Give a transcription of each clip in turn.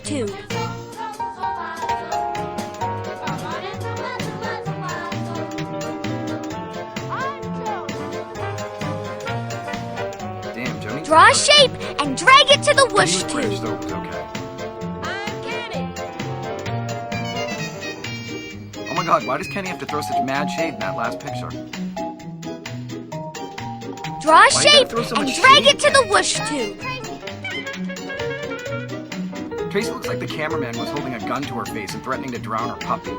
tube. Damn, Joni. Draw a shape and drag it to the whoosh tube. Okay. I'm Kenny. Oh my god, why does Kenny have to throw such mad shade in that last picture? Draw a Why you shape gotta throw so and much drag shade, it to the Kenny? whoosh tube. Tracy looks like the cameraman was holding a gun to her face and threatening to drown her puppy.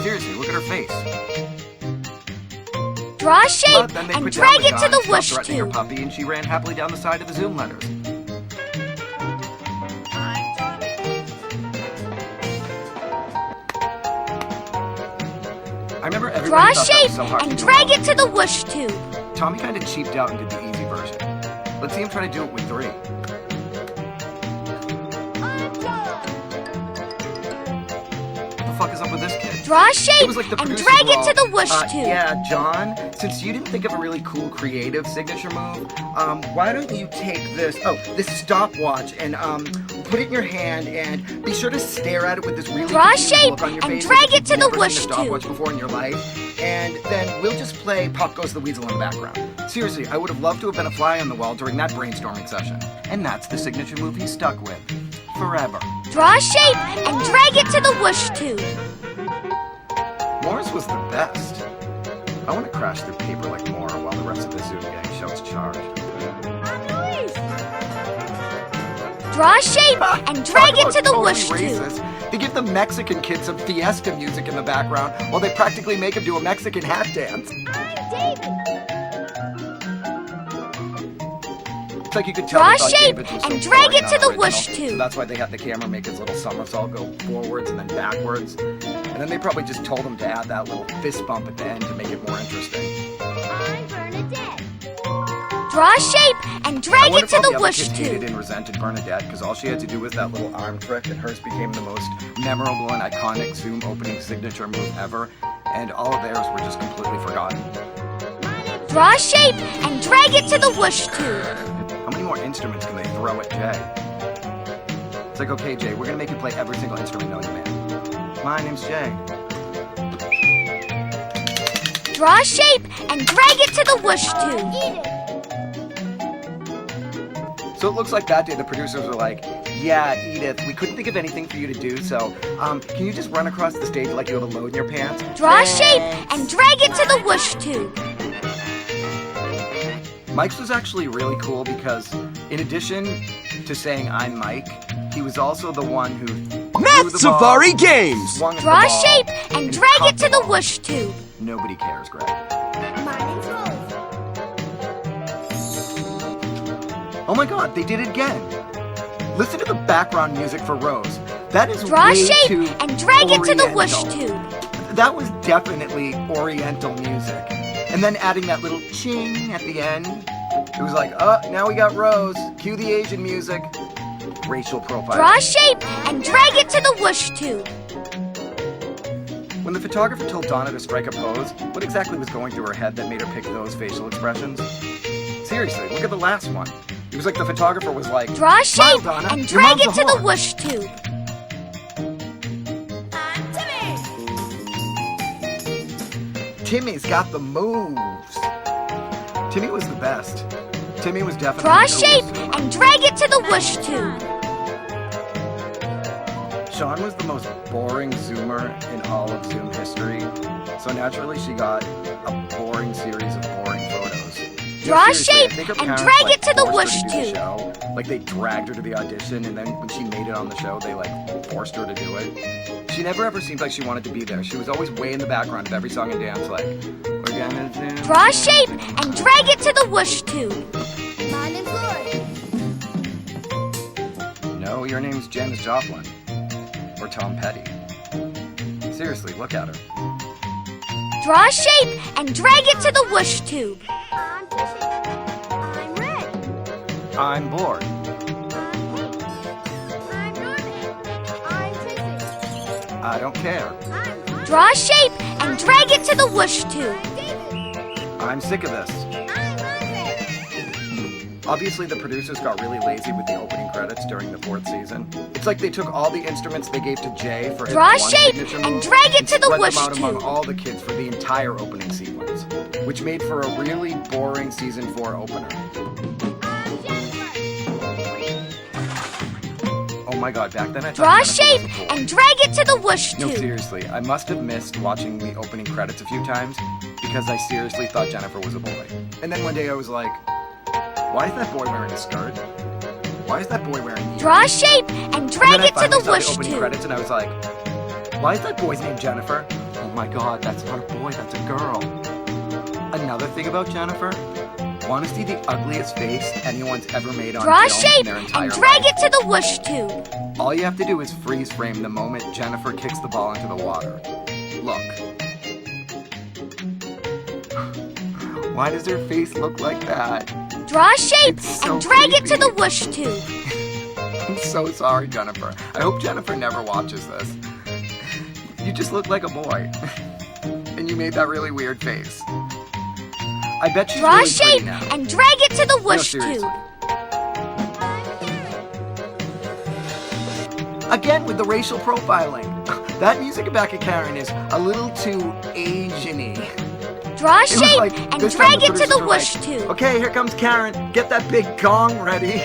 Seriously, look at her face. Draw a shape But then they and put drag down the it to gun, the stopped whoosh threatening her tube. puppy, and she ran happily down the side of the Zoom letters. I remember Draw everybody a thought that shape was so hard and to do drag alone. it to the whoosh tube. Tommy kind of cheaped out and did the easy version. Let's see him try to do it with 3. What the fuck is up with this kid? Draw a It shape was like the and producers drag were it to all, the whoosh tube. Yeah, John, since you didn't think of a really cool creative signature move, why don't you take this stopwatch and put it in your hand and be sure to stare at it with this really Draw a confused shape look on your and face drag like it to you've the never whoosh seen a tube. stopwatch before in your life, and then we'll just play Pop Goes the Weasel in the background. Seriously, I would have loved to have been a fly on the wall during that brainstorming session. And that's the signature move he's stuck with. Forever. Draw a shape and drag it to the whoosh tube. Morris was the best. I want to crash through paper like Mora while the rest of the Zoom gang shouts charge. Draw a shape and drag it to the whoosh tube. Racist. They give the Mexican kid some fiesta music in the background while they practically make him do a Mexican hat dance. It's like you could tell Draw they a thought shape David's was so and drag boring it to and the unoriginal, whoosh tube. So that's why they had the camera make his little somersault go forwards and then backwards. And then they probably just told him to add that little fist bump at the end to make it more interesting. I'm Bernadette. Draw a shape and I drag wonder it to if all the other whoosh kids hated tube. and resented Bernadette because all she had to do was that little arm trick and hers became the most memorable and iconic Zoom opening signature move ever, and all of theirs were just completely forgotten. Draw a shape and drag it to the whoosh tube. How many more instruments can they throw at Jay? It's like, okay, Jay, we're gonna make you play every single instrument known to man. My name's Jay. Draw a shape and drag it to the whoosh tube. So it looks like that day the producers were like, yeah, Edith, we couldn't think of anything for you to do, so can you just run across the stage like you have a load in your pants? Draw a shape and drag it to the whoosh tube. Mike's was actually really cool because in addition to saying I'm Mike, he was also the one who Math Safari Games! swung at the Draw a ball, shape and drag caught it to the ball. whoosh tube. Nobody cares, Greg. My name's Rose. Oh my god, they did it again. Listen to the background music for Rose. That is Draw a way shape too and drag it to the whoosh Oriental. tube. That was definitely Oriental music. And then adding that little ching at the end. It was like, oh, now we got Rose. Cue the Asian music. Racial profile. Draw a shape and drag it to the whoosh tube. When the photographer told Donna to strike a pose, what exactly was going through her head that made her pick those facial expressions? Seriously, look at the last one. It was like the photographer was like, Draw a "Smile, shape Donna. and Your drag mom's it a to the whore." whoosh tube. I'm Timmy. Timmy's got the moves. Timmy was the best. Timmy was definitely Draw a the shape coolest Zoomer. and drag it to the whoosh tube. Sean was the most boring Zoomer in all of Zoom history, so naturally she got a boring series of boring photos. Draw a Seriously, I shape think her and parents, drag like, it to the forced her whoosh do the tube. show. Like they dragged her to the audition, and then when she made it on the show, they forced her to do it. She never ever seemed like she wanted to be there. She was always way in the background of every song and dance, like, we're gonna do. Draw a shape and drag it to the whoosh tube. My name's Lori. No, your name's Janis Joplin. Or Tom Petty. Seriously, look at her. Draw a shape and drag it to the whoosh tube. I'm Fishy. I'm Red. I'm bored. I'm Pink. I'm Norman. I'm Tracy. I don't care. I'm Connie. Draw a shape and drag it to the whoosh tube. I'm David. I'm sick of this. I'm Andre. Obviously, the producers got really lazy with the opening credits during the 4th season. It's like they took all the instruments they gave to Jay for his Draw a one shape signature and move drag it to the spread whoosh them out among tube. all the kids for the entire opening sequence, which made for a really boring season 4 opener. Oh my god, back then I thought Draw a Jennifer shape was a boy. and drag it to the whoosh No, tube. seriously, I must have missed watching the opening credits a few times because I seriously thought Jennifer was a boy. And then one day I was like, why is that boy wearing a skirt? Why is that boy wearing earrings? Draw a shape and And drag then I it to finally the saw whoosh the opening tube. credits and I was like, why is that boy's name Jennifer? Oh my god, that's not a boy, that's a girl. Another thing about Jennifer, want to see the ugliest face anyone's ever made on Draw a film shape in their entire and drag life? it to the whoosh tube. All you have to do is freeze frame the moment Jennifer kicks the ball into the water. Look. Why does her face look like that? Draw a shape It's so and drag it to creepy. the whoosh tube. I'm so sorry, Jennifer. I hope Jennifer never watches this. You just look like a boy. And you made that really weird face. I bet she's Draw a really pretty shape now. and drag it to the No, whoosh seriously. tube. Again with the racial profiling. That music back at Karen is a little too Asian-y. Draw a It was shape like, and this time drag it to producers the were whoosh like, tube. okay, here comes Karen. Get that big gong ready.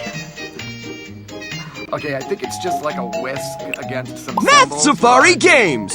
Okay, I think it's just like a whisk against some Math cymbals, Safari but- Games!